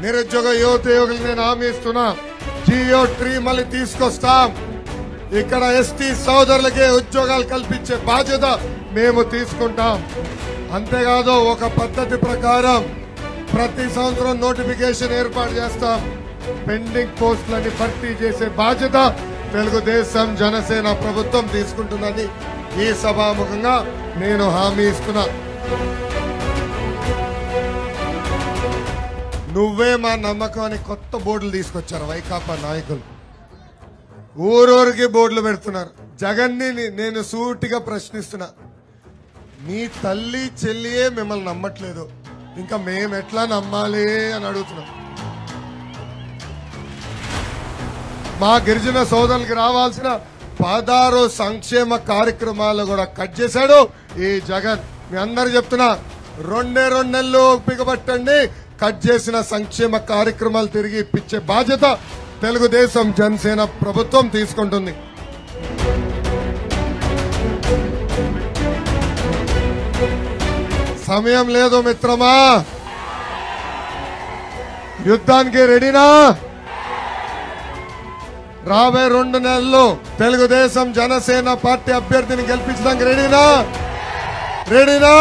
నిరుద్యోగ యువతయువకులు నేను హామీ ఇస్తున్నా, జియో ట్రీ మళ్ళీ తీసుకొస్తాం. ఇక్కడ ఎస్టీ సోదరులకే ఉద్యోగాలు కల్పించే బాధ్యత మేము తీసుకుంటాం. అంతేకాదు ఒక పద్ధతి ప్రకారం ప్రతి సంవత్సరం నోటిఫికేషన్ ఏర్పాటు చేస్తాం. పెండింగ్ పోస్టులని భర్తీ చేసే బాధ్యత తెలుగుదేశం జనసేన ప్రభుత్వం తీసుకుంటుందని ఈ సభాముఖంగా నేను హామీ ఇస్తున్నా. నువ్వే మా నమ్మకం అని కొత్త బోర్డులు తీసుకొచ్చారు వైకాపా నాయకులు. ఊరూరికి బోర్డులు పెడుతున్నారు. జగన్ని నేను సూటిగా ప్రశ్నిస్తున్నా, మీ తల్లి చెల్లియే మిమ్మల్ని నమ్మట్లేదు, ఇంకా మేము ఎట్లా నమ్మాలి అని అడుగుతున్నాం. మా గిరిజన సోదరులకి రావాల్సిన 16 సంక్షేమ కార్యక్రమాలు కూడా కట్ చేశాడు ఈ జగన్. మీ అందరు చెప్తున్నా, 2 నెలలు పిగబట్టండి, కట్ చేసిన సంక్షేమ కార్యక్రమాలు తిరిగి ఇప్పించే బాధ్యత తెలుగుదేశం జనసేన ప్రభుత్వం తీసుకుంటుంది. సమయం లేదు మిత్రమా, యుద్ధానికి రెడీనా? రాబోయే 2 నెలల్లో తెలుగుదేశం జనసేన పార్టీ అభ్యర్థిని గెలిపించడానికి రెడీనా?